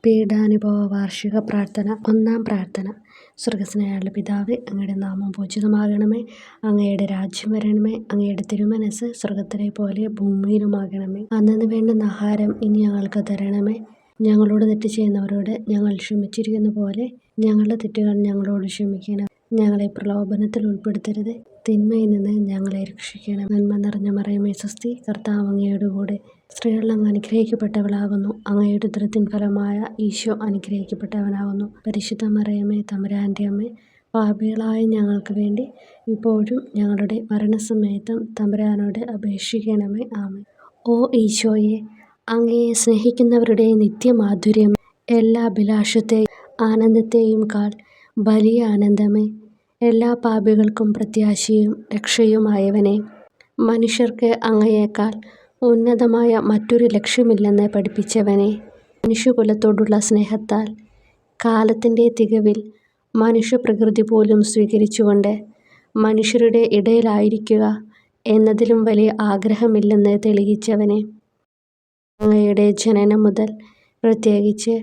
പീഡാനുഭവ വാർഷിക പ്രാർത്ഥന. ഒന്നാം പ്രാർത്ഥന. സ്വർഗ്ഗസ്ഥനായ പിതാവേ, അങ്ങയുടെ നാമം പൂജിതമാകണമേ. അങ്ങയുടെ രാജ്യം വരണമേ. അങ്ങയുടെ തിരുമനസ്സ് സ്വർഗ്ഗത്തിലെ പോലെ ഭൂമിയിലുമാകണമേ. അന്നന്ന് വേണ്ടുന്ന ആഹാരം ഇനി ഞങ്ങൾക്ക് തരണമേ. ഞങ്ങളോട് തെറ്റ് ചെയ്യുന്നവരോട് ഞങ്ങൾ ക്ഷമിച്ചിരിക്കുന്ന പോലെ ഞങ്ങളുടെ തെറ്റുകൾ ഞങ്ങളോട് ക്ഷമിക്കണം. ഞങ്ങളെ പ്രലോഭനത്തിൽ ഉൾപ്പെടുത്തരുത്, തിന്മയിൽ നിന്ന് ഞങ്ങളെ രക്ഷിക്കണം. നന്മ നിറഞ്ഞ മറിയമേ സ്വസ്തി, കർത്താവ് അങ്ങയുടെ കൂടെ സ്ത്രീകൾ അങ്ങ് അനുഗ്രഹിക്കപ്പെട്ടവളാകുന്നു. അങ്ങയുടെ ഉദരത്തിൻ ഫലമായ ഈശോ അനുഗ്രഹിക്കപ്പെട്ടവനാകുന്നു. പരിശുദ്ധ മറിയമേ തമ്പുരാൻ്റെ അമ്മേ, പാപികളായ ഞങ്ങൾക്ക് വേണ്ടി ഇപ്പോഴും ഞങ്ങളുടെ മരണസമയത്തും തമ്പുരാനോട് അപേക്ഷിക്കണമേ. ആമേൻ. ഓ ഈശോയെ, അങ്ങയെ സ്നേഹിക്കുന്നവരുടെ നിത്യമാധുര്യം, എല്ലാ അഭിലാഷത്തെയും ആനന്ദത്തെയും കാൾ വലിയ ആനന്ദമേ, എല്ലാ പാപികൾക്കും പ്രത്യാശയും രക്ഷയുമായവനെ, മനുഷ്യർക്ക് അങ്ങയേക്കാൾ ഉന്നതമായ മറ്റൊരു ലക്ഷ്യമില്ലെന്ന് പഠിപ്പിച്ചവനെ, മനുഷ്യകുലത്തോടുള്ള സ്നേഹത്താൽ കാലത്തിൻ്റെ തികവിൽ മനുഷ്യപ്രകൃതി പോലും സ്വീകരിച്ചുകൊണ്ട് മനുഷ്യരുടെ ഇടയിലായിരിക്കുക എന്നതിലും വലിയ ആഗ്രഹമില്ലെന്ന് തെളിയിച്ചവനെ, അങ്ങയുടെ ജനനം മുതൽ പ്രത്യേകിച്ച്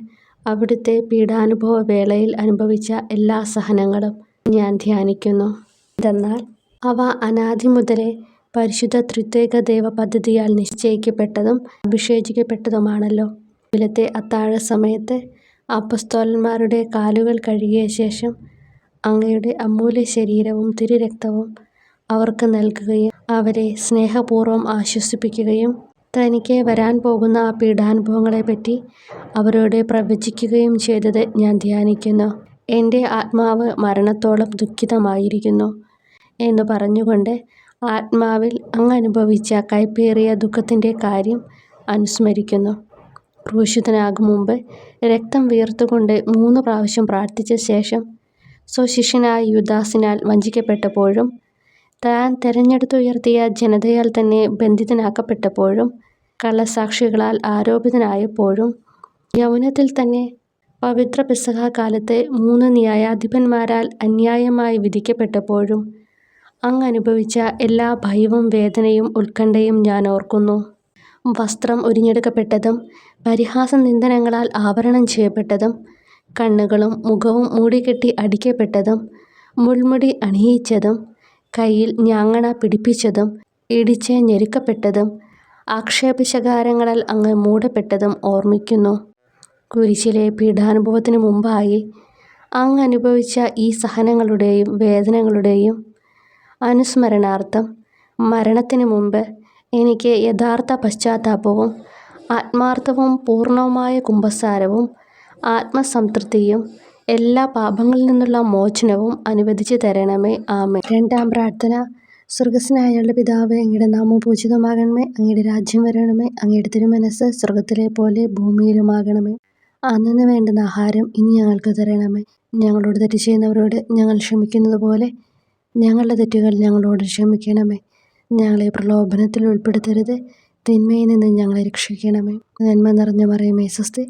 അവിടുത്തെ പീഡാനുഭവ വേളയിൽ അനുഭവിച്ച എല്ലാ സഹനങ്ങളും ഞാൻ ധ്യാനിക്കുന്നു. എന്തെന്നാൽ അവ അനാദി മുതലേ പരിശുദ്ധ ത്രിത്വൈക ദൈവ പദ്ധതിയാൽ നിശ്ചയിക്കപ്പെട്ടതും അഭിഷേചിക്കപ്പെട്ടതുമാണല്ലോ. രാവിലത്തെ അത്താഴ സമയത്ത് അപ്പസ്തോലന്മാരുടെ കാലുകൾ കഴുകിയ ശേഷം അങ്ങയുടെ അമൂല്യ ശരീരവും തിരുരക്തവും അവർക്ക് നൽകുകയും അവരെ സ്നേഹപൂർവ്വം ആശ്വസിപ്പിക്കുകയും തനിക്ക് വരാൻ പോകുന്ന ആ പീഡാനുഭവങ്ങളെപ്പറ്റി അവരോട് പ്രവചിക്കുകയും ചെയ്തത് ഞാൻ ധ്യാനിക്കുന്നു. എൻ്റെ ആത്മാവ് മരണത്തോളം ദുഃഖിതമായിരിക്കുന്നു എന്ന് പറഞ്ഞുകൊണ്ട് ആത്മാവിൽ അങ്ങ് അനുഭവിച്ച കയ്പേറിയ ദുഃഖത്തിൻ്റെ കാര്യം അനുസ്മരിക്കുന്നു. ക്രൂശിതനാകും മുമ്പ് രക്തം വിയർത്തുകൊണ്ട് 3 പ്രാവശ്യം പ്രാർത്ഥിച്ച ശേഷം സ്വശിഷ്യനായ യൂദാസിനാൽ വഞ്ചിക്കപ്പെട്ടപ്പോഴും താൻ തെരഞ്ഞെടുത്തുയർത്തിയ ജനതയാൽ തന്നെ ബന്ധിതനാക്കപ്പെട്ടപ്പോഴും കള്ളസാക്ഷികളാൽ ആരോപിതനായപ്പോഴും യൗവനത്തിൽ തന്നെ പവിത്ര പെസഹ കാലത്ത് 3 ന്യായാധിപന്മാരാൽ അന്യായമായി വിധിക്കപ്പെട്ടപ്പോഴും അങ്ങ് അനുഭവിച്ച എല്ലാ ഭയവും വേദനയും ഉത്കണ്ഠയും ഞാൻ ഓർക്കുന്നു. വസ്ത്രം ഉരിഞ്ഞെടുക്കപ്പെട്ടതും പരിഹാസ നിന്ദനങ്ങളാൽ ആവരണം ചെയ്യപ്പെട്ടതും കണ്ണുകളും മുഖവും മൂടിക്കെട്ടി അടിക്കപ്പെട്ടതും മുൾമുടി അണിയിച്ചതും കയ്യിൽ ഞാങ്ങണ പിടിപ്പിച്ചതും ഇടിച്ച് ഞെരുക്കപ്പെട്ടതും ആക്ഷേപശകാരങ്ങളാൽ അങ്ങ് മൂടപ്പെട്ടതും ഓർമ്മിക്കുന്നു. കുരിശിലെ പീഡാനുഭവത്തിന് മുമ്പായി അങ്ങ് അനുഭവിച്ച ഈ സഹനങ്ങളുടെയും വേദനകളുടെയും അനുസ്മരണാർത്ഥം മരണത്തിന് മുമ്പ് എനിക്ക് യഥാർത്ഥ പശ്ചാത്താപവും ആത്മാർത്ഥവും പൂർണ്ണവുമായ കുമ്പസാരവും ആത്മസംതൃപ്തിയും എല്ലാ പാപങ്ങളിൽ നിന്നുള്ള മോചനവും അനുവദിച്ചു തരണമേ. ആമേൻ. രണ്ടാം പ്രാർത്ഥന. സ്വർഗ്ഗസ്ഥനായ പിതാവേ, അങ്ങയുടെ നാമം പൂജിതമാകണമേ. അങ്ങയുടെ രാജ്യം വരണമേ. അങ്ങയുടെ തിരുമനസ്സ് സ്വർഗ്ഗത്തിലെ പോലെ ഭൂമിയിലുമാകണമേ. അന്നന്ന് വേണ്ടുന്ന ആഹാരം ഇനി ഞങ്ങൾക്ക് തരണമേ. ഞങ്ങളോട് തെറ്റ് ചെയ്യുന്നവരോട് ഞങ്ങൾ ക്ഷമിക്കുന്നത് പോലെ ഞങ്ങളുടെ തെറ്റുകൾ ഞങ്ങളോട് ക്ഷമിക്കണമേ. ഞങ്ങളെ പ്രലോഭനത്തിൽ ഉൾപ്പെടുത്തരുത്, തിന്മയിൽ നിന്ന് ഞങ്ങളെ രക്ഷിക്കണമേ. നന്മ നിറഞ്ഞ മറിയമേ സ്വസ്തി,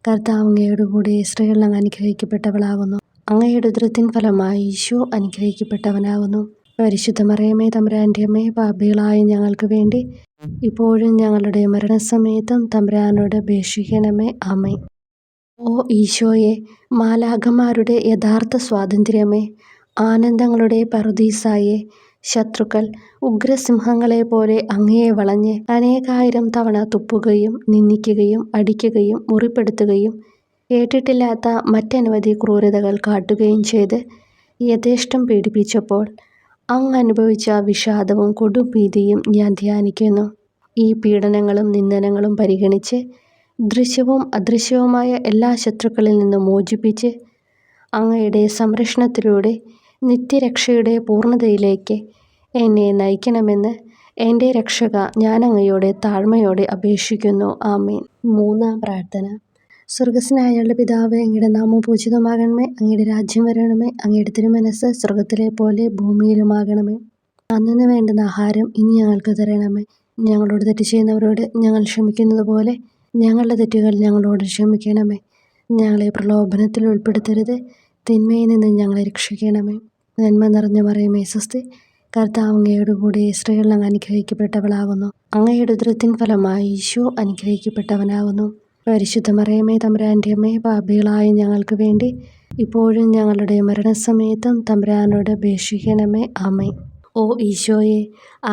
കർത്താവ് അങ്ങയുടെ കൂടെ സ്ത്രീകൾ അങ്ങ് അനുഗ്രഹിക്കപ്പെട്ടവളാകുന്നു. അങ്ങയുടെ ഉദരത്തിൻ ഫലമായി ഈശോ അനുഗ്രഹിക്കപ്പെട്ടവനാകുന്നു. പരിശുദ്ധ മറിയമേ തമ്പുരാൻ്റെ അമ്മേ, പാപികളായ ഞങ്ങൾക്ക് വേണ്ടി ഇപ്പോഴും ഞങ്ങളുടെ മരണസമയത്തും തമ്പുരാനോട് അപേക്ഷിക്കണമേ. ആമേൻ. ഓ ഈശോയെ, മാലാഖമാരുടെ യഥാർത്ഥ സ്വാതന്ത്ര്യമേ, ആനന്ദങ്ങളുടെ പറുദീസായെ, ശത്രുക്കൾ ഉഗ്രസിംഹങ്ങളെ പോലെ അങ്ങയെ വളഞ്ഞ് അനേകായിരം തവണ തുപ്പുകയും നിന്ദിക്കുകയും അടിക്കുകയും മുറിപ്പെടുത്തുകയും കേട്ടിട്ടില്ലാത്ത മറ്റനവധി ക്രൂരതകൾ കാട്ടുകയും ചെയ്ത് യഥേഷ്ടം പീഡിപ്പിച്ചപ്പോൾ അങ്ങ് അനുഭവിച്ച വിഷാദവും കൊടുംഭീതിയും ഞാൻ ധ്യാനിക്കുന്നു. ഈ പീഡനങ്ങളും നിന്ദനങ്ങളും പരിഗണിച്ച് ദൃശ്യവും അദൃശ്യവുമായ എല്ലാ ശത്രുക്കളിൽ നിന്നും മോചിപ്പിച്ച് അങ്ങയുടെ സംരക്ഷണത്തിലൂടെ നിത്യരക്ഷയുടെ പൂർണ്ണതയിലേക്ക് എന്നെ നയിക്കണമെന്ന് എൻ്റെ രക്ഷക ഞാൻ അങ്ങയോട് താഴ്മയോടെ അപേക്ഷിക്കുന്നു. ആമേൻ. മൂന്നാം പ്രാർത്ഥന. സ്വർഗ്ഗസ്ഥനായ പിതാവേ, അങ്ങയുടെ നാമം പൂജിതമാകണമേ. അങ്ങയുടെ രാജ്യം വരണമേ. അങ്ങയുടെ തിരുമനസ്സ് സ്വർഗ്ഗത്തിലെ പോലെ ഭൂമിയിലുമാകണമേ. അന്നന്ന് വേണ്ടുന്ന ആഹാരം ഇനി ഞങ്ങൾക്ക് തരണമേ. ഞങ്ങളോട് തെറ്റ് ചെയ്യുന്നവരോട് ഞങ്ങൾ ക്ഷമിക്കുന്നത് പോലെ ഞങ്ങളുടെ തെറ്റുകൾ ഞങ്ങളോട് ക്ഷമിക്കണമേ. ഞങ്ങളെ പ്രലോഭനത്തിൽ ഉൾപ്പെടുത്തരുത്, തിന്മയിൽ നിന്ന് ഞങ്ങളെ രക്ഷിക്കണമേ. നന്മ നിറഞ്ഞ മറിയമേ സ്വസ്തി, കർത്താവ് അങ്ങയുടെ കൂടെ സ്ത്രീകൾ അങ്ങ് അനുഗ്രഹിക്കപ്പെട്ടവളാകുന്നു. അങ്ങയുടെ ഉദരത്തിൻ ഫലമായി ഈശോ അനുഗ്രഹിക്കപ്പെട്ടവനാകുന്നു. പരിശുദ്ധ മറിയമേ തമ്പുരാൻ്റെ അമ്മേ, പാപികളായ ഞങ്ങൾക്ക് വേണ്ടി ഇപ്പോഴും ഞങ്ങളുടെ മരണസമയത്തും തമ്പുരാനോട് അപേക്ഷിക്കണമേ. ആമേൻ. ഓ ഈശോയെ,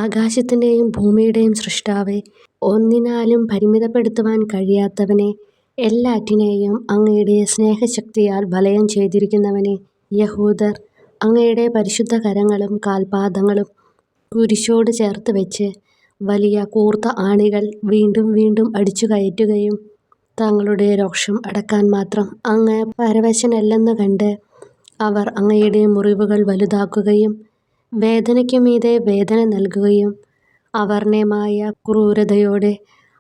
ആകാശത്തിൻ്റെയും ഭൂമിയുടെയും സൃഷ്ടാവേ, ഒന്നിനാലും പരിമിതപ്പെടുത്തുവാൻ കഴിയാത്തവനെ, എല്ലാറ്റിനെയും അങ്ങയുടെ സ്നേഹശക്തിയാൽ വലയം ചെയ്തിരിക്കുന്നവനെ, യഹൂദർ അങ്ങയുടെ പരിശുദ്ധ കരങ്ങളും കാൽപാദങ്ങളും കുരിശോട് ചേർത്ത് വെച്ച് വലിയ കൂർത്ത ആണികൾ വീണ്ടും വീണ്ടും അടിച്ചു കയറ്റുകയും തങ്ങളുടെ രോഷം അടക്കാൻ മാത്രം അങ്ങ് പരവശനല്ലെന്ന് കണ്ട് അവർ അങ്ങയുടെ മുറിവുകൾ വലുതാക്കുകയും വേദനയ്ക്കു മീതെ വേദന നൽകുകയും അവർണ്ണയമായ ക്രൂരതയോടെ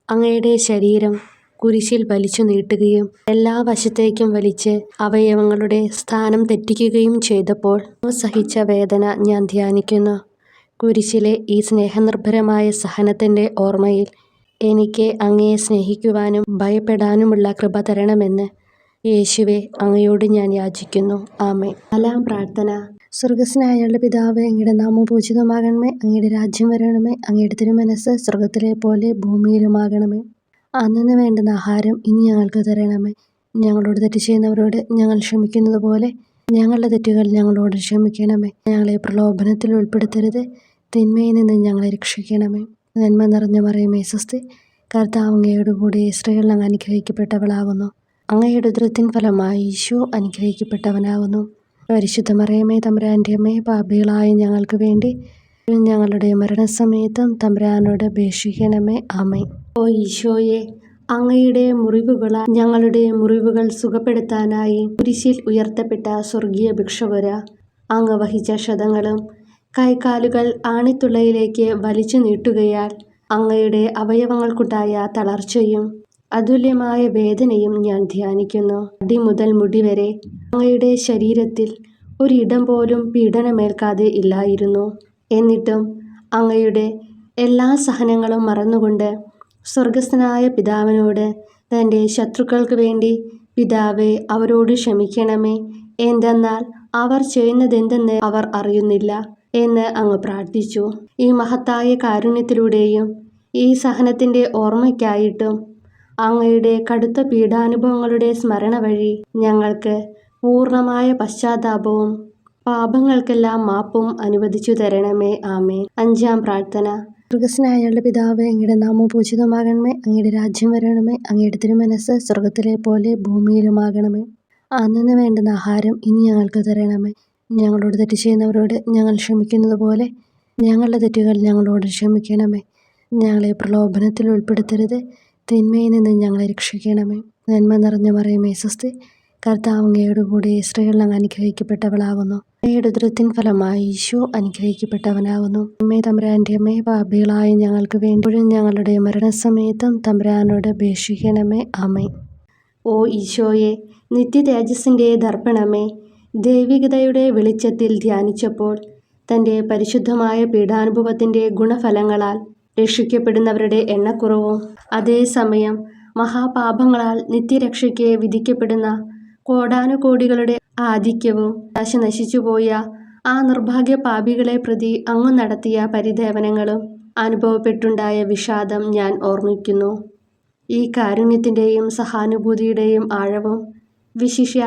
അങ്ങയുടെ ശരീരം കുരിശിൽ വലിച്ചു നീട്ടുകയും എല്ലാ വശത്തേക്കും വലിച്ച് അവയവങ്ങളുടെ സ്ഥാനം തെറ്റിക്കുകയും ചെയ്തപ്പോൾ സഹിച്ച വേദന ഞാൻ ധ്യാനിക്കുന്നു. കുരിശിലെ ഈ സ്നേഹനിർഭരമായ സഹനത്തിൻ്റെ ഓർമ്മയിൽ എനിക്ക് അങ്ങയെ സ്നേഹിക്കുവാനും ഭയപ്പെടാനുമുള്ള കൃപ തരണമെന്ന് യേശുവെ അങ്ങയോട് ഞാൻ യാചിക്കുന്നു. ആമേൻ. 4-ാം പ്രാർത്ഥന. സ്വർഗസ്നായ ഞങ്ങളുടെ പിതാവേ, അങ്ങയുടെ നാമം പൂജിതമാകണമേ. അങ്ങയുടെ രാജ്യം വരണമേ. അങ്ങയുടെ തിരുമനസ്സ് സ്വർഗത്തിലെ പോലെ ഭൂമിയിലുമാകണമേ. അന്നന്ന് വേണ്ടുന്ന ആഹാരം ഇനി ഞങ്ങൾക്ക് തരണമേ. ഞങ്ങളോട് തെറ്റ് ചെയ്യുന്നവരോട് ഞങ്ങൾ ക്ഷമിക്കുന്നത് പോലെ ഞങ്ങളുടെ തെറ്റുകൾ ഞങ്ങളോട് ക്ഷമിക്കണമേ. ഞങ്ങളെ പ്രലോഭനത്തിൽ ഉൾപ്പെടുത്തരുത്, തിന്മയിൽ നിന്ന് ഞങ്ങളെ രക്ഷിക്കണമേ. നന്മ നിറഞ്ഞ മറിയമേ സ്വസ്തി, കർത്താവ് അങ്ങയോട് കൂടി സ്ത്രീകൾ അങ്ങ് അനുഗ്രഹിക്കപ്പെട്ടവളാകുന്നു. അങ്ങയുടെ ഉദരത്തിൻ ഫലമായി ഈശോ അനുഗ്രഹിക്കപ്പെട്ടവനാകുന്നു. പരിശുദ്ധ മറിയമേ തമ്പുരാൻ്റെ അമ്മേ, പാപികളായ ഞങ്ങൾക്ക് വേണ്ടി ഞങ്ങളുടെ മരണസമയത്തും തമ്പുരാനോട് അപേക്ഷിക്കണമേ. ആമേൻ. ഓ ഈശോയെ, അങ്ങയുടെ മുറിവുകളാൽ ഞങ്ങളുടെ മുറിവുകൾ സുഖപ്പെടുത്താനായി കുരിശിൽ ഉയർത്തപ്പെട്ട സ്വർഗീയ ഭിക്ഷുവര, അങ്ങ് വഹിച്ച ക്ഷതങ്ങളും കൈകാലുകൾ ആണിത്തുളയിലേക്ക് വലിച്ചു നീട്ടുകയാൽ അങ്ങയുടെ അവയവങ്ങൾക്കുണ്ടായ തളർച്ചയും അതുല്യമായ വേദനയും ഞാൻ ധ്യാനിക്കുന്നു. അടി മുതൽ മുടി വരെ അങ്ങയുടെ ശരീരത്തിൽ ഒരിടം പോലും പീഡനമേൽക്കാതെ ഇല്ലായിരുന്നു. എന്നിട്ടും അങ്ങയുടെ എല്ലാ സഹനങ്ങളും മറന്നുകൊണ്ട് സ്വർഗസ്ഥനായ പിതാവിനോട് തൻ്റെ ശത്രുക്കൾക്ക് വേണ്ടി പിതാവേ അവരോട് ക്ഷമിക്കണമേ, എന്തെന്നാൽ അവർ ചെയ്യുന്നതെന്തെന്ന് അവർ അറിയുന്നില്ല എന്ന് അങ്ങ് പ്രാർത്ഥിച്ചു. ഈ മഹത്തായ കാരുണ്യത്തിലൂടെയും ഈ സഹനത്തിൻ്റെ ഓർമ്മയ്ക്കായിട്ടും അങ്ങയുടെ കടുത്ത പീഡാനുഭവങ്ങളുടെ സ്മരണ വഴി ഞങ്ങൾക്ക് പൂർണ്ണമായ പശ്ചാത്താപവും പാപങ്ങൾക്കെല്ലാം മാപ്പും അനുവദിച്ചു തരണമേ. ആമേൻ. 5-ാം പ്രാർത്ഥന. സ്വർഗസ്നായ ഞങ്ങളുടെ പിതാവേ, അങ്ങയുടെ നാമം പൂജിതമാകണമേ. അങ്ങയുടെ രാജ്യം വരണമേ. അങ്ങയുടെ തിരുമനസ്സ് സ്വർഗത്തിലെ പോലെ ഭൂമിയിലുമാകണമേ. അന്നന്ന് വേണ്ടുന്ന ആഹാരം ഇനി ഞങ്ങൾക്ക് തരണമേ. ഞങ്ങളോട് തെറ്റ് ചെയ്യുന്നവരോട് ഞങ്ങൾ ക്ഷമിക്കുന്നത് പോലെ ഞങ്ങളുടെ തെറ്റുകൾ ഞങ്ങളോട് ക്ഷമിക്കണമേ. ഞങ്ങളെ പ്രലോഭനത്തിൽ ഉൾപ്പെടുത്തരുത്, തിന്മയിൽ നിന്ന് ഞങ്ങളെ രക്ഷിക്കണമേ. നന്മ നിറഞ്ഞ മറിയമേ സ്വസ്തി, കർത്താവ് അങ്ങയോട് കൂടി സ്ത്രീകൾ അങ്ങ് അനുഗ്രഹിക്കപ്പെട്ടവളാകുന്നു. അങ്ങയുടെ ഉദരത്തിൻ ഫലമായി ഈശോ അനുഗ്രഹിക്കപ്പെട്ടവനാകുന്നു. അമ്മേ തമ്പുരാൻ്റെ അമ്മേ, പാപികളായ ഞങ്ങൾക്ക് വേണ്ടി ഞങ്ങളുടെ മരണസമയത്തും തമ്പുരാനോട് അപേക്ഷിക്കണമേ. ആമേൻ. ഓ ഈശോയെ, നിത്യ തേജസ്സിൻ്റെ ദർപ്പണമേ, ദൈവികതയുടെ വെളിച്ചത്തിൽ ധ്യാനിച്ചപ്പോൾ തൻ്റെ പരിശുദ്ധമായ പീഡാനുഭവത്തിൻ്റെ ഗുണഫലങ്ങളാൽ രക്ഷിക്കപ്പെടുന്നവരുടെ എണ്ണക്കുറവും അതേസമയം മഹാപാപങ്ങളാൽ നിത്യരക്ഷയ്ക്ക് വിധിക്കപ്പെടുന്ന കോടാനുകോടികളുടെ ആധിക്യവും ദശ നശിച്ചുപോയ ആ നിർഭാഗ്യ പാപികളെ പ്രതി അങ്ങ് നടത്തിയ പരിദേവനങ്ങളും അനുഭവപ്പെട്ടുണ്ടായ വിഷാദം ഞാൻ ഓർമ്മിക്കുന്നു. ഈ കാരുണ്യത്തിൻ്റെയും സഹാനുഭൂതിയുടെയും ആഴവും വിശിഷ്യ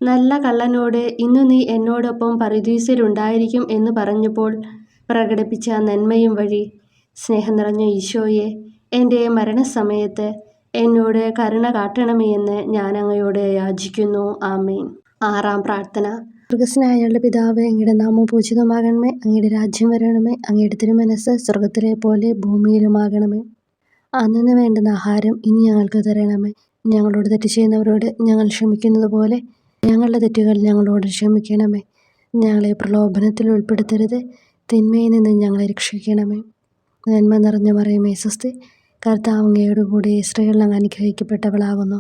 നല്ല കള്ളനോട് ഇന്നു നീ എന്നോടൊപ്പം പറുദീസയിലുണ്ടായിരിക്കും എന്ന് പറഞ്ഞപ്പോൾ പ്രകടിപ്പിച്ച നന്മയും വഴി സ്നേഹം നിറഞ്ഞ ഈശോയെ, എൻ്റെ മരണസമയത്ത് എന്നോട് കരുണ കാട്ടണമേ എന്ന് ഞാൻ അങ്ങയോട് യാചിക്കുന്നു. ആമേൻ. 6-ാം പ്രാർത്ഥന. സ്വർഗസ്നായ ഞങ്ങളുടെ പിതാവേ, അങ്ങയുടെ നാമം പൂജിതമാകണമേ. അങ്ങയുടെ രാജ്യം വരണമേ. അങ്ങയുടെ തിരുമനസ്സ് സ്വർഗത്തിലെ പോലെ ഭൂമിയിലുമാകണമേ. അന്നന്ന് വേണ്ടുന്ന ആഹാരം ഇനി ഞങ്ങൾക്ക് തരണമേ. ഞങ്ങളോട് തെറ്റ് ചെയ്യുന്നവരോട് ഞങ്ങൾ ക്ഷമിക്കുന്നത് പോലെ ഞങ്ങളുടെ തെറ്റുകൾ ഞങ്ങളോട് ക്ഷമിക്കണമേ. ഞങ്ങളെ പ്രലോഭനത്തിൽ ഉൾപ്പെടുത്തരുത്, തിന്മയിൽ നിന്ന് ഞങ്ങളെ രക്ഷിക്കണമേ. നന്മ നിറഞ്ഞ മറിയമേ സ്വസ്തി, കർത്താവ് അങ്ങയോട് കൂടി സ്ത്രീകൾ അങ്ങ് അനുഗ്രഹിക്കപ്പെട്ടവളാകുന്നു.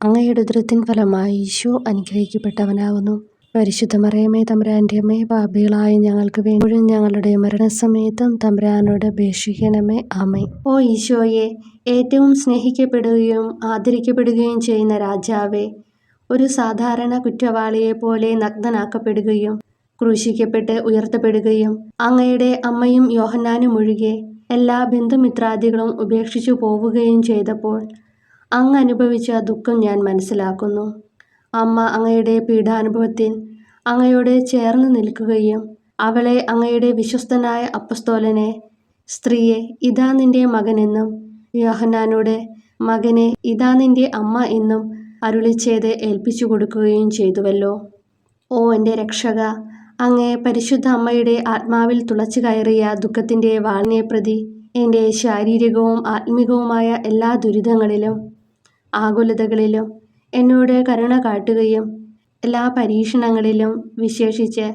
അങ്ങയുടെ ഉദരത്തിൻ ഫലമായി ഈശോ അനുഗ്രഹിക്കപ്പെട്ടവനാകുന്നു. പരിശുദ്ധ മറിയമേ തമ്പുരാൻ്റെ അമ്മേ, പാപികളായ ഞങ്ങൾക്ക് വേണ്ടി ഞങ്ങളുടെ മരണസമയത്തും തമ്പുരാനോട് അപേക്ഷിക്കണമേ. ആമേൻ. ഓ ഈശോയെ, ഏറ്റവും സ്നേഹിക്കപ്പെടുകയും ആദരിക്കപ്പെടുകയും ചെയ്യുന്ന രാജാവേ, ഒരു സാധാരണ കുറ്റവാളിയെ പോലെ നഗ്നനാക്കപ്പെടുകയും ക്രൂശിക്കപ്പെട്ട് ഉയർത്തപ്പെടുകയും അങ്ങയുടെ അമ്മയും യോഹന്നാനും ഒഴികെ എല്ലാ ബന്ധുമിത്രാദികളും ഉപേക്ഷിച്ചു പോവുകയും ചെയ്തപ്പോൾ അങ്ങ് അനുഭവിച്ച ദുഃഖം ഞാൻ മനസ്സിലാക്കുന്നു. അമ്മ അങ്ങയുടെ പീഡാനുഭവത്തിൽ അങ്ങയോട് ചേർന്ന് നിൽക്കുകയും അവളെ അങ്ങയുടെ വിശ്വസ്തനായ അപ്പസ്തോലനെ, സ്ത്രീയെ ഇതാ നിന്റെ മകനെന്നും യോഹന്നാനോട് മകനെ ഇതാ നിന്റെ അമ്മ എന്നും അരുളിച്ചെയ്ത് ഏൽപ്പിച്ചു കൊടുക്കുകയും ചെയ്തുവല്ലോ. ഓ എൻ്റെ രക്ഷക, അങ്ങേ പരിശുദ്ധ അമ്മയുടെ ആത്മാവിൽ തുളച്ചു കയറിയ ദുഃഖത്തിൻ്റെ വാളിനെ പ്രതി എൻ്റെ ശാരീരികവും ആത്മികവുമായ എല്ലാ ദുരിതങ്ങളിലും ആകുലതകളിലും എന്നോട് കരുണ കാട്ടുകയും എല്ലാ പരീക്ഷണങ്ങളിലും വിശേഷിച്ച്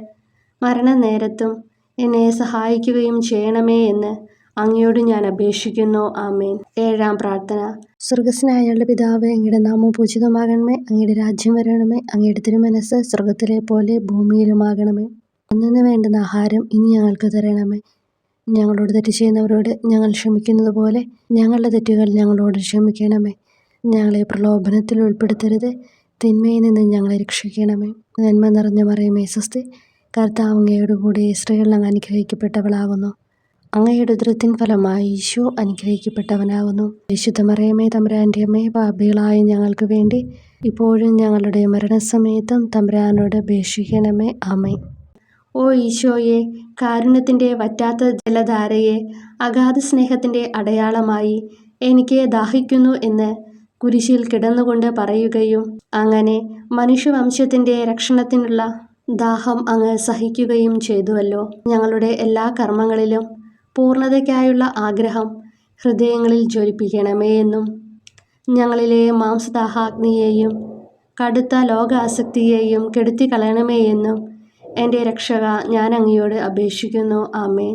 മരണനേരത്തും എന്നെ സഹായിക്കുകയും ചെയ്യണമേ എന്ന് അങ്ങയോട് ഞാൻ അപേക്ഷിക്കുന്നു. ആമേൻ. 7-ാം പ്രാർത്ഥന. സ്വർഗസ്നായ ഞങ്ങളുടെ പിതാവേ, അങ്ങയുടെ നാമം പൂജിതമാകണമേ. അങ്ങയുടെ രാജ്യം വരണമേ. അങ്ങയുടെ തിരുമനസ്സ് സ്വർഗത്തിലെ പോലെ ഭൂമിയിലുമാകണമേ. അന്നന്ന് വേണ്ടുന്ന ആഹാരം ഇനി ഞങ്ങൾക്ക് തരണമേ. ഞങ്ങളോട് തെറ്റ് ചെയ്യുന്നവരോട് ഞങ്ങൾ ക്ഷമിക്കുന്നത് പോലെ ഞങ്ങളുടെ തെറ്റുകൾ ഞങ്ങളോട് ക്ഷമിക്കണമേ. ഞങ്ങളെ പ്രലോഭനത്തിൽ ഉൾപ്പെടുത്തരുത്, തിന്മയിൽ നിന്ന് ഞങ്ങളെ രക്ഷിക്കണമേ. നന്മ നിറഞ്ഞ മറിയമേ സ്വസ്തി, കർത്താവ് അങ്ങയോട് കൂടെ സ്ത്രീകൾ അങ്ങ് അനുഗ്രഹിക്കപ്പെട്ടവളാകുന്നു. അങ്ങയുടെ ഉദരത്തിൻ ഫലമായി ഈശോ അനുഗ്രഹിക്കപ്പെട്ടവനാകുന്നു. വിശുദ്ധ മറിയമേ തമ്പുരാൻ്റെ അമ്മേ, പാപികളായ ഞങ്ങൾക്ക് വേണ്ടി ഇപ്പോഴും ഞങ്ങളുടെ മരണസമയത്തും തമ്പുരാനോട് അപേക്ഷിക്കണമേ. ആമേൻ. ഓ ഈശോയെ, കാരുണ്യത്തിൻ്റെ വറ്റാത്ത ജലധാരയെ അഗാധ സ്നേഹത്തിൻ്റെ അടയാളമായി എനിക്ക് ദാഹിക്കുന്നു എന്ന് കുരിശിൽ കിടന്നുകൊണ്ട് പറയുകയും അങ്ങനെ മനുഷ്യവംശത്തിൻ്റെ രക്ഷണത്തിനുള്ള ദാഹം അങ്ങ് സഹിക്കുകയും ചെയ്തുവല്ലോ. ഞങ്ങളുടെ എല്ലാ കർമ്മങ്ങളിലും പൂർണ്ണതയ്ക്കായുള്ള ആഗ്രഹം ഹൃദയങ്ങളിൽ ജ്വലിപ്പിക്കണമേ എന്നും ഞങ്ങളിലെ മാംസദാഹാഗ്നിയെയും കടുത്ത ലോകാസക്തിയെയും കെടുത്തിക്കളയണമേ എന്നും എൻ്റെ രക്ഷക ഞാൻ അങ്ങയോട് അപേക്ഷിക്കുന്നു. ആമേൻ.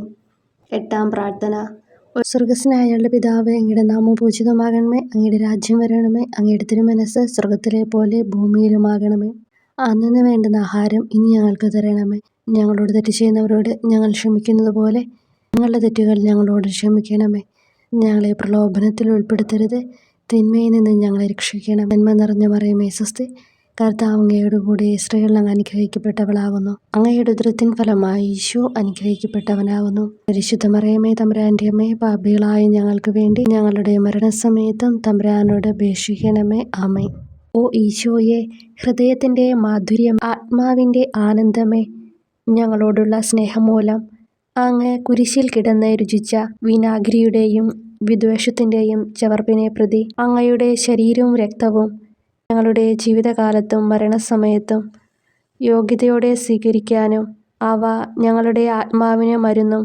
8-ാം പ്രാർത്ഥന. സ്വർഗസ്നായ ഞങ്ങളുടെ പിതാവേ, അങ്ങയുടെ നാമം പൂജിതമാകണമേ. അങ്ങയുടെ രാജ്യം വരണമേ. അങ്ങയുടെ തിരുമനസ്സ് സ്വർഗത്തിലെ പോലെ ഭൂമിയിലുമാകണമേ. അന്നന്ന് വേണ്ടുന്ന ആഹാരം ഇനി ഞങ്ങൾക്ക് തരണമേ. ഞങ്ങളോട് തെറ്റ് ചെയ്യുന്നവരോട് ഞങ്ങൾ ക്ഷമിക്കുന്നത് പോലെ ഞങ്ങളുടെ തെറ്റുകൾ ഞങ്ങളോട് ക്ഷമിക്കണമേ. ഞങ്ങളെ പ്രലോഭനത്തിൽ ഉൾപ്പെടുത്തരുത്, തിന്മയിൽ നിന്ന് ഞങ്ങളെ രക്ഷിക്കണം. നന്മ നിറഞ്ഞ മറിയമേ സ്വസ്തി, കർത്താവ് അങ്ങയോട് കൂടെ സ്ത്രീകൾ അങ്ങ് അനുഗ്രഹിക്കപ്പെട്ടവളാകുന്നു. അങ്ങയുടെ ഉദരത്തിൻ ഫലമായി ഈശോ അനുഗ്രഹിക്കപ്പെട്ടവനാകുന്നു. പരിശുദ്ധ മറിയമേ തമ്പുരാൻ്റെ അമ്മേ, പാപികളായ ഞങ്ങൾക്ക് വേണ്ടി ഞങ്ങളുടെ മരണസമയത്തും തമ്പുരാനോട് അപേക്ഷിക്കണമേ. ആമേൻ. ഓ ഈശോയെ, ഹൃദയത്തിൻ്റെ മാധുര്യം, ആത്മാവിൻ്റെ ആനന്ദമേ, ഞങ്ങളോടുള്ള സ്നേഹം മൂലം അങ്ങ് കുരിശിൽ കിടന്ന് രുചിച്ച വിനാഗിരിയുടെയും വിദ്വേഷത്തിൻ്റെയും ചവർപ്പിനെ പ്രതി അങ്ങയുടെ ശരീരവും രക്തവും ഞങ്ങളുടെ ജീവിതകാലത്തും മരണസമയത്തും യോഗ്യതയോടെ സ്വീകരിക്കാനും അവ ഞങ്ങളുടെ ആത്മാവിന് മരുന്നും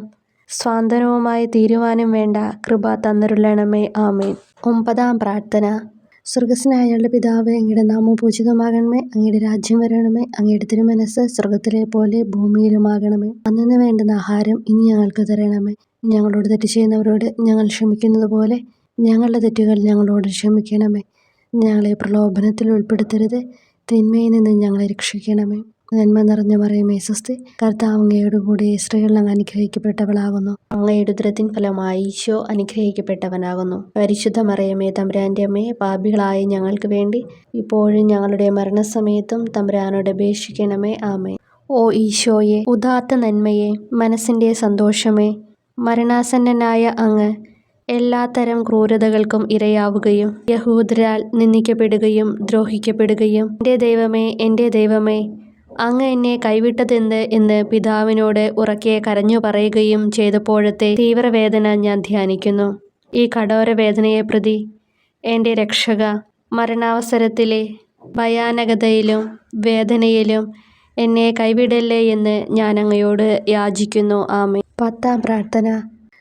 സ്വാന്തനവുമായി തീരുവാനും വേണ്ട കൃപ തന്നരുളണമേ. ആമേൻ. 9-ാം പ്രാർത്ഥന. സ്വർഗസ്നായ ഞങ്ങളുടെ പിതാവേ, അങ്ങയുടെ നാമം പൂജിതമാകണമേ. അങ്ങയുടെ രാജ്യം വരണമേ. അങ്ങയുടെ തിരുമനസ്സ് സ്വർഗത്തിലെ പോലെ ഭൂമിയിലുമാകണമേ. അന്നന്ന് വേണ്ടുന്ന ആഹാരം ഇനി ഞങ്ങൾക്ക് തരണമേ. ഞങ്ങളോട് തെറ്റ് ചെയ്യുന്നവരോട് ഞങ്ങൾ ക്ഷമിക്കുന്നത് പോലെ ഞങ്ങളുടെ തെറ്റുകൾ ഞങ്ങളോട് ക്ഷമിക്കണമേ. ഞങ്ങളെ പ്രലോഭനത്തിൽ ഉൾപ്പെടുത്തരുത്, തിന്മയിൽ നിന്ന് ഞങ്ങളെ രക്ഷിക്കണമേ. നന്മ നിറഞ്ഞ മറിയമേ സ്വസ്തി, കർത്താവ് അങ്ങയോട് കൂടെ സ്ത്രീകൾ അങ്ങ് അനുഗ്രഹിക്കപ്പെട്ടവളാകുന്നു. അങ്ങയുടെ ഉദരത്തിൻ ഫലമായി ഈശോ അനുഗ്രഹിക്കപ്പെട്ടവനാകുന്നു. പരിശുദ്ധ മറിയമേ തമ്പുരാൻ്റെ അമ്മേ, പാപികളായ ഞങ്ങൾക്ക് വേണ്ടി ഇപ്പോഴും ഞങ്ങളുടെ മരണസമയത്തും തമ്പുരാനോട് അപേക്ഷിക്കണമേ. ആമേൻ. ഓ ഈശോയെ, ഉദാത്ത നന്മയെ, മനസ്സിൻ്റെ സന്തോഷമേ, മരണാസന്നനായ അങ്ങ് എല്ലാത്തരം ക്രൂരതകൾക്കും ഇരയാവുകയും യഹൂദരാൽ നിന്ദിക്കപ്പെടുകയും ദ്രോഹിക്കപ്പെടുകയും എൻ്റെ ദൈവമേ അങ്ങ് എന്നെ കൈവിട്ടതെന്ത് എന്ന് പിതാവിനോട് ഉറക്കെ കരഞ്ഞു പറയുകയും ചെയ്തപ്പോഴത്തെ തീവ്രവേദന ഞാൻ ധ്യാനിക്കുന്നു. ഈ കഠോരവേദനയെ പ്രതി എൻ്റെ രക്ഷക, മരണാവസരത്തിലെ ഭയാനകതയിലും വേദനയിലും എന്നെ കൈവിടല്ലേ എന്ന് ഞാൻ അങ്ങയോട് യാചിക്കുന്നു. ആമേൻ. 10-ാം പ്രാർത്ഥന.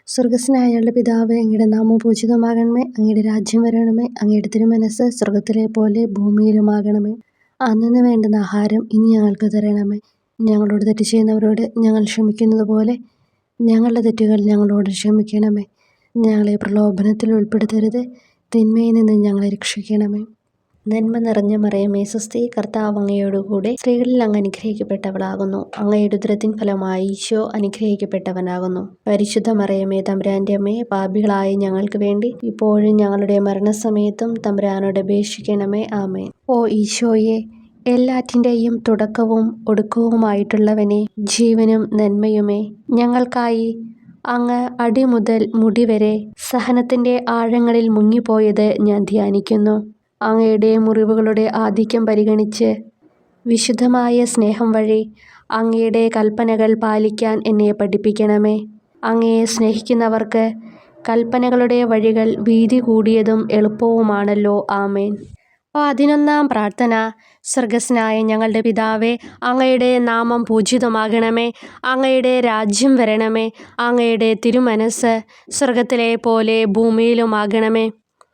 സ്വർഗസ്നായ ഞങ്ങളുടെ പിതാവേ, അങ്ങയുടെ നാമം പൂജിതമാകണമേ. അങ്ങയുടെ രാജ്യം വരണമേ. അങ്ങയുടെ തിരുമനസ്സ് സ്വർഗത്തിലെ പോലെ ഭൂമിയിലുമാകണമേ. അന്നന്ന് വേണ്ടുന്ന ആഹാരം ഇനി ഞങ്ങൾക്ക് തരണമേ. ഞങ്ങളോട് തെറ്റ് ചെയ്യുന്നവരോട് ഞങ്ങൾ ക്ഷമിക്കുന്നത് പോലെ ഞങ്ങളുടെ തെറ്റുകൾ ഞങ്ങളോട് ക്ഷമിക്കണമേ. ഞങ്ങളെ പ്രലോഭനത്തിൽ ഉൾപ്പെടുത്തരുത്, തിന്മയിൽ നിന്ന് ഞങ്ങളെ രക്ഷിക്കണമേ. നന്മ നിറഞ്ഞ മറിയമേ സ്വസ്തി, കർത്താവ് അങ്ങയോടുകൂടെ സ്ത്രീകളിൽ അങ്ങ് അനുഗ്രഹിക്കപ്പെട്ടവളാകുന്നു. അങ്ങയുടെ ഉദരത്തിൻ ഫലമായി ഈശോ അനുഗ്രഹിക്കപ്പെട്ടവനാകുന്നു. പരിശുദ്ധ മറിയമേ തമ്പുരാൻ്റെ അമ്മേ, പാപികളായ ഞങ്ങൾക്ക് വേണ്ടി ഇപ്പോഴും ഞങ്ങളുടെ മരണസമയത്തും തമ്പുരാനോട് അപേക്ഷിക്കണമേ. ആമേൻ. ഓ ഈശോയെ, എല്ലാറ്റിൻ്റെയും തുടക്കവും ഒടുക്കവുമായിട്ടുള്ളവനെ, ജീവനും നന്മയുമേ, ഞങ്ങൾക്കായി അങ്ങ് അടിമുതൽ മുടിവരെ സഹനത്തിൻ്റെ ആഴങ്ങളിൽ മുങ്ങിപ്പോയത് ഞാൻ ധ്യാനിക്കുന്നു. അങ്ങയുടെ മുറിവുകളുടെ ആധിക്യം പരിഗണിച്ച് വിശുദ്ധമായ സ്നേഹം വഴി അങ്ങയുടെ കൽപ്പനകൾ പാലിക്കാൻ എന്നെ പഠിപ്പിക്കണമേ. അങ്ങയെ സ്നേഹിക്കുന്നവർക്ക് കൽപ്പനകളുടെ വഴികൾ വീതി കൂടിയതും എളുപ്പവുമാണല്ലോ. ആമേൻ. 11-ാം പ്രാർത്ഥന. സ്വർഗസ്ഥനായ ഞങ്ങളുടെ പിതാവേ, അങ്ങയുടെ നാമം പൂജിതമാകണമേ. അങ്ങയുടെ രാജ്യം വരണമേ. അങ്ങയുടെ തിരുമനസ്സ് സ്വർഗത്തിലെ പോലെ ഭൂമിയിലുമാകണമേ.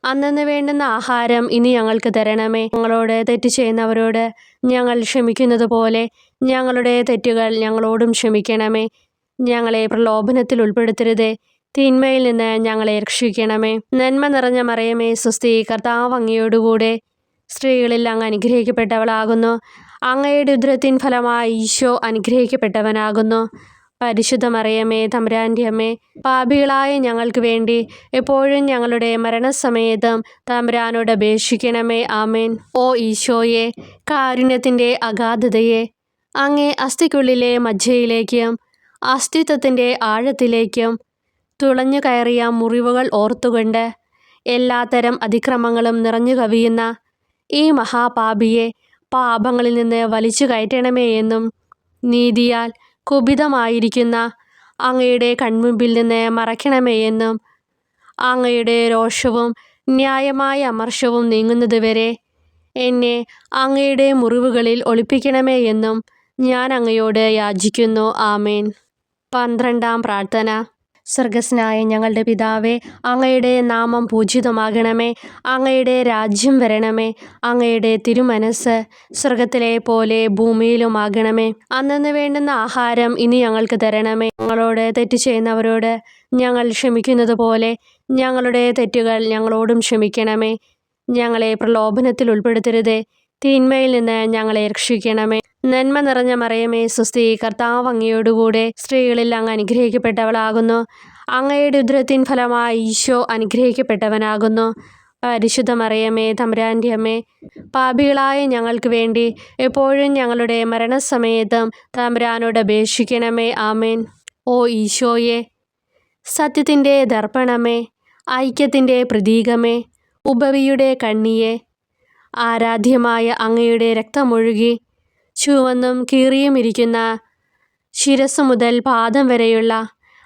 അന്നന്ന് വേണ്ടുന്ന ആഹാരം ഇനി ഞങ്ങൾക്ക് തരണമേ. ഞങ്ങളോട് തെറ്റ് ചെയ്യുന്നവരോട് ഞങ്ങൾ ക്ഷമിക്കുന്നത് പോലെ ഞങ്ങളുടെ തെറ്റുകൾ ഞങ്ങളോടും ക്ഷമിക്കണമേ. ഞങ്ങളെ പ്രലോഭനത്തിൽ ഉൾപ്പെടുത്തരുതേ, തിന്മയിൽ നിന്ന് ഞങ്ങളെ രക്ഷിക്കണമേ. നന്മ നിറഞ്ഞ മറിയമേ സ്വസ്തി, കർത്താവ് അങ്ങയോടുകൂടെ സ്ത്രീകളിൽ അങ്ങ് അനുഗ്രഹിക്കപ്പെട്ടവളാകുന്നു. അങ്ങയുടെ ഉദരത്തിൻ ഫലമായി ഈശോ അനുഗ്രഹിക്കപ്പെട്ടവനാകുന്നു. പരിശുദ്ധ മറിയമേ, തമ്പുരാൻ്റെ അമ്മേ, പാപികളായ ഞങ്ങൾക്ക് വേണ്ടി എപ്പോഴും ഞങ്ങളുടെ മരണസമയത്തും തമ്പുരാനോട് അപേക്ഷിക്കണമേ. ആമേൻ. ഓ ഈശോയെ, കാരുണ്യത്തിൻ്റെ അഗാധതയെ, അങ്ങേ അസ്ഥിക്കുള്ളിലെ മജ്ജയിലേക്കും അസ്തിത്വത്തിൻ്റെ ആഴത്തിലേക്കും തുളഞ്ഞു കയറിയ മുറിവുകൾ ഓർത്തുകൊണ്ട് എല്ലാത്തരം അതിക്രമങ്ങളും നിറഞ്ഞു കവിയുന്ന ഈ മഹാപാപിയെ പാപങ്ങളിൽ നിന്ന് വലിച്ചു കയറ്റണമേ എന്നും നീതിയാൽ കുപിതമായിരിക്കുന്ന അങ്ങയുടെ കൺമുമ്പിൽ നിന്ന് മറയ്ക്കണമേ എന്നും അങ്ങയുടെ രോഷവും ന്യായമായ അമർഷവും നീങ്ങുന്നതുവരെ എന്നെ അങ്ങയുടെ മുറിവുകളിൽ ഒളിപ്പിക്കണമേ എന്നും ഞാൻ അങ്ങയോട് യാചിക്കുന്നു. ആമേൻ. 12-ാം പ്രാർത്ഥന. സ്വർഗസ്ഥനായ ഞങ്ങളുടെ പിതാവേ, അങ്ങയുടെ നാമം പൂജിതമാകണമേ. അങ്ങയുടെ രാജ്യം വരണമേ. അങ്ങയുടെ തിരുമനസ്സ് സ്വർഗത്തിലെ പോലെ ഭൂമിയിലുമാകണമേ. അന്നന്ന് വേണ്ടുന്ന ആഹാരം ഇനി ഞങ്ങൾക്ക് തരണമേ. ഞങ്ങളോട് തെറ്റ് ചെയ്യുന്നവരോട് ഞങ്ങൾ ക്ഷമിക്കുന്നത് പോലെ ഞങ്ങളുടെ തെറ്റുകൾ ഞങ്ങളോടും ക്ഷമിക്കണമേ. ഞങ്ങളെ പ്രലോഭനത്തിൽ ഉൾപ്പെടുത്തരുതേ, തിന്മയിൽ നിന്ന് ഞങ്ങളെ രക്ഷിക്കണമേ. നന്മ നിറഞ്ഞ മറിയമേ സ്വസ്തി, കർത്താവ് അങ്ങയോടുകൂടെ സ്ത്രീകളിൽ അങ്ങ് അനുഗ്രഹിക്കപ്പെട്ടവളാകുന്നു. അങ്ങയുടെ ഉദരത്തിൻ ഫലമായി ഈശോ അനുഗ്രഹിക്കപ്പെട്ടവനാകുന്നു. പരിശുദ്ധ മറിയമേ, തമ്പുരാൻ്റെ അമ്മേ, പാപികളായ ഞങ്ങൾക്ക് വേണ്ടി എപ്പോഴും ഞങ്ങളുടെ മരണസമയത്തും തമ്പുരാനോട് അപേക്ഷിക്കണമേ. ആമേൻ. ഓ ഈശോയെ, സത്യത്തിൻ്റെ ദർപ്പണമേ, ഐക്യത്തിൻ്റെ പ്രതീകമേ, ഉപവിയുടെ കണ്ണിയെ, ആരാധ്യമായ അങ്ങയുടെ രക്തമൊഴുകി ചുവന്നും കീറിയുമിരിക്കുന്ന ശിരസ് മുതൽ പാദം വരെയുള്ള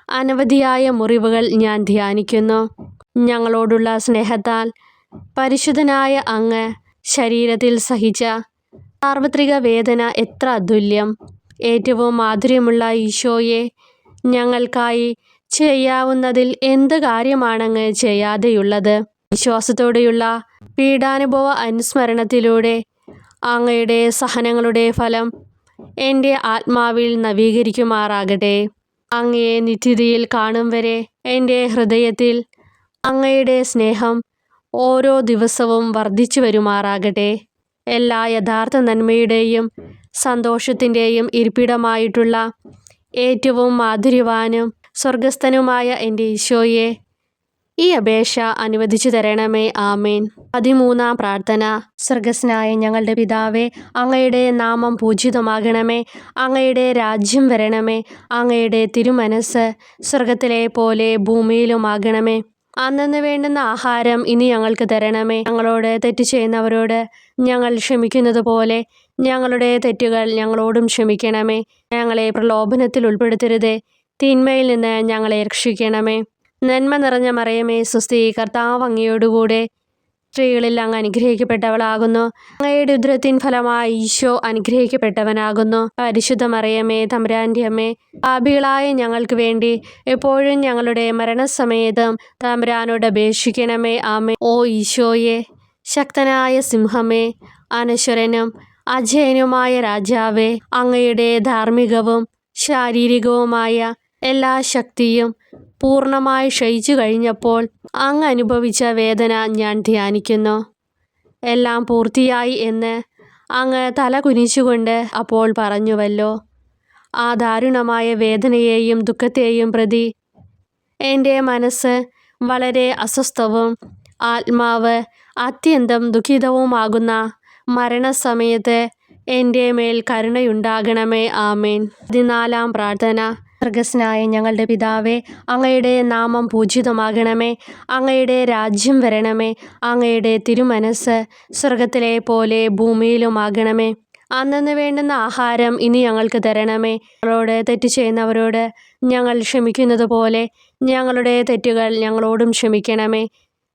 അനവധിയായ മുറിവുകൾ ഞാൻ ധ്യാനിക്കുന്നു. ഞങ്ങളോടുള്ള സ്നേഹത്താൽ പരിശുദ്ധനായ അങ്ങ് ശരീരത്തിൽ സഹിച്ച സാർവത്രിക വേദന എത്ര അതുല്യം. ഏറ്റവും മാധുര്യമുള്ള ഈശോയെ, ഞങ്ങൾക്കായി ചെയ്യാവുന്നതിൽ എന്ത് കാര്യമാണങ്ങ് ചെയ്യാതെയുള്ളത്? വിശ്വാസത്തോടെയുള്ള പീഡാനുഭവ അനുസ്മരണത്തിലൂടെ അങ്ങയുടെ സഹനങ്ങളുടെ ഫലം എൻ്റെ ആത്മാവിൽ നവീകരിക്കുമാറാകട്ടെ. അങ്ങയെ നിത്യതയിൽ കാണും വരെ എൻ്റെ ഹൃദയത്തിൽ അങ്ങയുടെ സ്നേഹം ഓരോ ദിവസവും വർദ്ധിച്ചു വരുമാറാകട്ടെ. എല്ലാ യഥാർത്ഥ നന്മയുടെയും സന്തോഷത്തിൻ്റെയും ഇരിപ്പിടമായിട്ടുള്ള ഏറ്റവും മാധുര്യവാനും സ്വർഗസ്ഥനുമായ എൻ്റെ ഈശോയെ, ഈ അപേക്ഷ അനുവദിച്ചു തരണമേ. ആമേൻ. 13-ാം പ്രാർത്ഥന. സ്വർഗസ്ഥനായ ഞങ്ങളുടെ പിതാവേ, അങ്ങയുടെ നാമം പൂജിതമാകണമേ. അങ്ങയുടെ രാജ്യം വരണമേ. അങ്ങയുടെ തിരുമനസ്സ് സ്വർഗത്തിലെ പോലെ ഭൂമിയിലുമാകണമേ. അന്നന്ന് വേണ്ടുന്ന ആഹാരം ഇനി ഞങ്ങൾക്ക് തരണമേ. ഞങ്ങളോട് തെറ്റ് ചെയ്യുന്നവരോട് ഞങ്ങൾ ക്ഷമിക്കുന്നത് പോലെ ഞങ്ങളുടെ തെറ്റുകൾ ഞങ്ങളോടും ക്ഷമിക്കണമേ. ഞങ്ങളെ പ്രലോഭനത്തിൽ ഉൾപ്പെടുത്തരുതേ, തിന്മയിൽ നിന്ന് ഞങ്ങളെ രക്ഷിക്കണമേ. നന്മ നിറഞ്ഞ മറിയമേ സ്വസ്തി, കർത്താവ് അങ്ങയോടുകൂടെ സ്ത്രീകളിൽ അങ്ങ് അനുഗ്രഹിക്കപ്പെട്ടവളാകുന്നു. അങ്ങയുടെ ഉദരത്തിൻ ഫലമായി ഈശോ അനുഗ്രഹിക്കപ്പെട്ടവനാകുന്നു. പരിശുദ്ധ മറിയമേ, തമ്പുരാൻ്റെ അമ്മേ, പാപികളായ ഞങ്ങൾക്ക് വേണ്ടി എപ്പോഴും ഞങ്ങളുടെ മരണസമയത്തും തമ്പുരാനോട് അപേക്ഷിക്കണമേ. ആമേൻ. ഓ ഈശോയെ, ശക്തനായ സിംഹമേ, അനശ്വരനും അജയനുമായ രാജാവേ, അങ്ങയുടെ ധാർമ്മികവും ശാരീരികവുമായ എല്ലാ ശക്തിയും പൂർണ്ണമായി ക്ഷയിച്ചു കഴിഞ്ഞപ്പോൾ അങ്ങ് അനുഭവിച്ച വേദന ഞാൻ ധ്യാനിക്കുന്നു. എല്ലാം പൂർത്തിയായി എന്ന് അങ്ങ് തല കുനിച്ചുകൊണ്ട് അപ്പോൾ പറഞ്ഞുവല്ലോ. ആ ദാരുണമായ വേദനയെയും ദുഃഖത്തെയും പ്രതി എൻ്റെ മനസ്സ് വളരെ അസ്വസ്ഥവും ആത്മാവ് അത്യന്തം ദുഃഖിതവുമാകുന്ന മരണസമയത്ത് എൻ്റെ മേൽ കരുണയുണ്ടാകണമേ. ആമേൻ. 14-ാം പ്രാർത്ഥന. സ്വർഗസ്നായ ഞങ്ങളുടെ പിതാവേ, അങ്ങയുടെ നാമം പൂജിതമാകണമേ. അങ്ങയുടെ രാജ്യം വരണമേ. അങ്ങയുടെ തിരുമനസ്സ് സ്വർഗത്തിലെ പോലെ ഭൂമിയിലുമാകണമേ. അന്നന്ന് വേണ്ടുന്ന ആഹാരം ഇനി ഞങ്ങൾക്ക് തരണമേ. ഞങ്ങളോട് തെറ്റ് ചെയ്യുന്നവരോട് ഞങ്ങൾ ക്ഷമിക്കുന്നത് പോലെ ഞങ്ങളുടെ തെറ്റുകൾ ഞങ്ങളോടും ക്ഷമിക്കണമേ.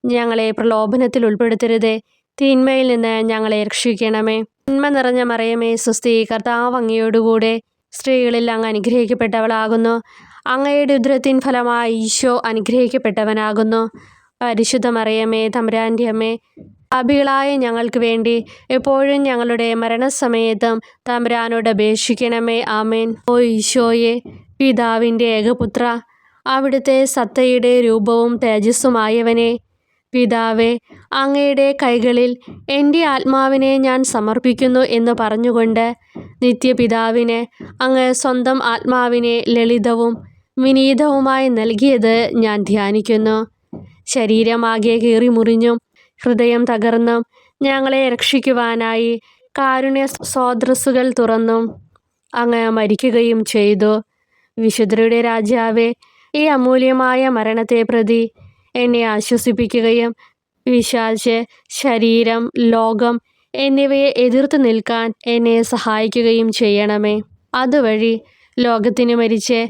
ഞങ്ങളെ പ്രലോഭനത്തിൽ ഉൾപ്പെടുത്തരുതേ, തിന്മയിൽ നിന്ന് ഞങ്ങളെ രക്ഷിക്കണമേ. നന്മ നിറഞ്ഞ മറിയമേ സ്വസ്തി, കർത്താവ് അങ്ങയോടുകൂടെ സ്ത്രീകളിൽ അങ്ങ് അനുഗ്രഹിക്കപ്പെട്ടവളാകുന്നു. അങ്ങയുടെ ഉദരത്തിൻ ഫലമായി ഈശോ അനുഗ്രഹിക്കപ്പെട്ടവനാകുന്നു. പരിശുദ്ധ മറിയമേ തമ്പുരാൻ്റെ അമ്മേ, പാപികളായ ഞങ്ങൾക്ക് വേണ്ടി എപ്പോഴും ഞങ്ങളുടെ മരണസമയത്തും തമ്പുരാനോട് അപേക്ഷിക്കണമേ. ആമേൻ. ഓ ഈശോയെ, പിതാവിൻ്റെ ഏകപുത്ര, അവിടുത്തെ സത്തയുടെ രൂപവും തേജസ്സുമായവനെ, പിതാവേ, അങ്ങയുടെ കൈകളിൽ എൻ്റെ ആത്മാവിനെ ഞാൻ സമർപ്പിക്കുന്നു എന്ന് പറഞ്ഞുകൊണ്ട് നിത്യപിതാവിന് അങ്ങ് സ്വന്തം ആത്മാവിനെ ലളിതവും വിനീതവുമായി നൽകിയത് ഞാൻ ധ്യാനിക്കുന്നു. ശരീരമാകെ കീറിമുറിഞ്ഞും ഹൃദയം തകർന്നും ഞങ്ങളെ രക്ഷിക്കുവാനായി കാരുണ്യ സ്രോതസ്സുകൾ തുറന്നും അങ്ങ് മരിക്കുകയും ചെയ്തു. വിശുദ്ധരുടെ രാജാവേ, ഈ അമൂല്യമായ മരണത്തെ പ്രതി എന്നെ ആശ്വസിപ്പിക്കുകയും പിശാച്, ശരീരം, ലോകം എന്നിവയെ എതിർത്ത് നിൽക്കാൻ എന്നെ സഹായിക്കുകയും ചെയ്യണമേ. അതുവഴി ലോകത്തിന് മരിച്ച്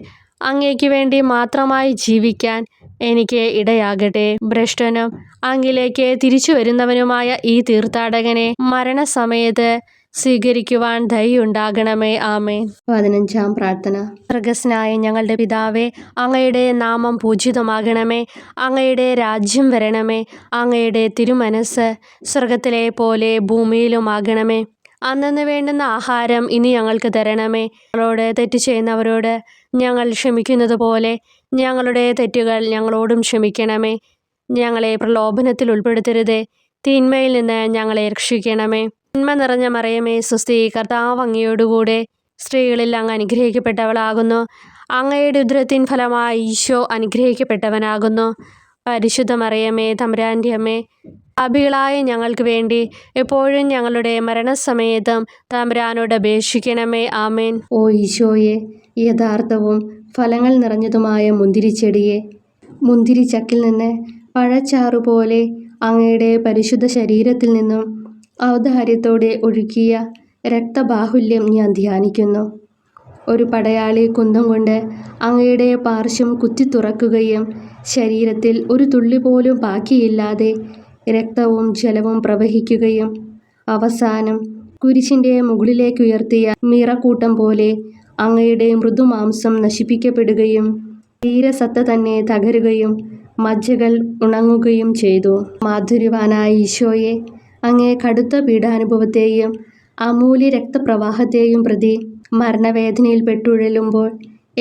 അങ്ങേക്ക് വേണ്ടി മാത്രമായി ജീവിക്കാൻ എനിക്ക് ഇടയാകട്ടെ. ഭ്രഷ്ടനും അങ്ങിലേക്ക് തിരിച്ചു വരുന്നവനുമായ ഈ തീർത്ഥാടകനെ മരണസമയത്ത് സ്വീകരിക്കുവാൻ ദയുണ്ടാകണമേ. ആമേൻ. 15-ാം പ്രാർത്ഥന. സ്വർഗസ്നായ ഞങ്ങളുടെ പിതാവേ, അങ്ങയുടെ നാമം പൂജിതമാകണമേ. അങ്ങയുടെ രാജ്യം വരണമേ. അങ്ങയുടെ തിരുമനസ്സ് സ്വർഗത്തിലെ പോലെ ഭൂമിയിലുമാകണമേ. അന്നന്ന് വേണ്ടുന്ന ആഹാരം ഇനി ഞങ്ങൾക്ക് തരണമേ. ഞങ്ങളോട് തെറ്റ് ചെയ്യുന്നവരോട് ഞങ്ങൾ ക്ഷമിക്കുന്നത് പോലെ ഞങ്ങളുടെ തെറ്റുകൾ ഞങ്ങളോടും ക്ഷമിക്കണമേ. ഞങ്ങളെ പ്രലോഭനത്തിൽ ഉൾപ്പെടുത്തരുതേ, തിന്മയിൽ നിന്ന് ഞങ്ങളെ രക്ഷിക്കണമേ. നന്മ നിറഞ്ഞ മറിയമേ സ്വസ്തി, കർത്താവ് അങ്ങയോടുകൂടെ സ്ത്രീകളിൽ അങ്ങ് അനുഗ്രഹിക്കപ്പെട്ടവളാകുന്നു. അങ്ങയുടെ ഉദരത്തിൻ ഫലമായി ഈശോ അനുഗ്രഹിക്കപ്പെട്ടവനാകുന്നു. പരിശുദ്ധ മറിയമേ തമ്പുരാൻ്റെ അമ്മേ, പാപികളായ ഞങ്ങൾക്ക് വേണ്ടി എപ്പോഴും ഞങ്ങളുടെ മരണസമയത്തും തമ്പുരാനോട് അപേക്ഷിക്കണമേ. ആമേൻ. ഓ ഈശോയെ, യഥാർത്ഥവും ഫലങ്ങൾ നിറഞ്ഞതുമായ മുന്തിരിച്ചെടിയെ, മുന്തിരിച്ചക്കിൽ നിന്ന് പഴച്ചാറുപോലെ അങ്ങയുടെ പരിശുദ്ധ ശരീരത്തിൽ നിന്നും ഔദാര്യത്തോടെ ഒഴുകിയ രക്തബാഹുല്യം ഞാൻ ധ്യാനിക്കുന്നു. ഒരു പടയാളി കുന്തം കൊണ്ട് അങ്ങയുടെ പാർശ്വം കുത്തിത്തുറക്കുകയും ശരീരത്തിൽ ഒരു തുള്ളി പോലും ബാക്കിയില്ലാതെ രക്തവും ജലവും പ്രവഹിക്കുകയും അവസാനം കുരിശിൻ്റെ മുകളിലേക്കുയർത്തിയ മീറക്കൂട്ടം പോലെ അങ്ങയുടെ മൃദുമാംസം നശിപ്പിക്കപ്പെടുകയും ശരീരസത്ത തന്നെ തകരുകയും മജ്ജകൾ ഉണങ്ങുകയും ചെയ്തു. മാധുര്യവാനായ ഈശോയെ, അങ്ങേ കടുത്ത പീഡാനുഭവത്തെയും അമൂല്യ രക്തപ്രവാഹത്തെയും പ്രതി മരണവേദനയിൽ പെട്ടുഴലുമ്പോൾ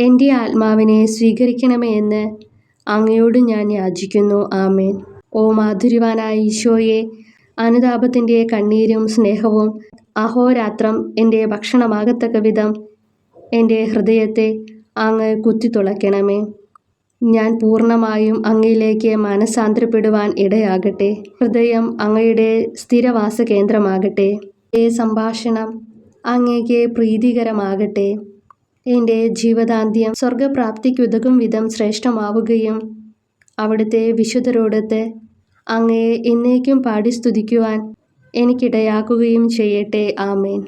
എൻ്റെ ആത്മാവിനെ സ്വീകരിക്കണമേ എന്ന് അങ്ങയോട് ഞാൻ യാചിക്കുന്നു. ആമേൻ. ഓ മാധുര്യവാനായ ഈശോയെ, അനുതാപത്തിൻ്റെ കണ്ണീരും സ്നേഹവും അഹോരാത്രം എൻ്റെ ഭക്ഷണമാകത്തക്ക വിധം എൻ്റെ ഹൃദയത്തെ അങ്ങ് കുത്തിത്തുളയ്ക്കണമേ. ഞാൻ പൂർണ്ണമായും അങ്ങയിലേക്ക് മാനസാന്തരപ്പെടുവാൻ ഇടയാകട്ടെ. ഹൃദയം അങ്ങയുടെ സ്ഥിരവാസ കേന്ദ്രമാകട്ടെ. എൻ്റെ സംഭാഷണം അങ്ങേക്ക് പ്രീതികരമാകട്ടെ. എൻ്റെ ജീവദാന്ത്യം സ്വർഗപ്രാപ്തിക്കുതകും വിധം ശ്രേഷ്ഠമാവുകയും അവിടുത്തെ വിശുദ്ധരോടൊത്ത് അങ്ങയെ എന്നേക്കും പാടി സ്തുതിക്കുവാൻ എനിക്കിടയാക്കുകയും ചെയ്യട്ടെ. ആമേൻ.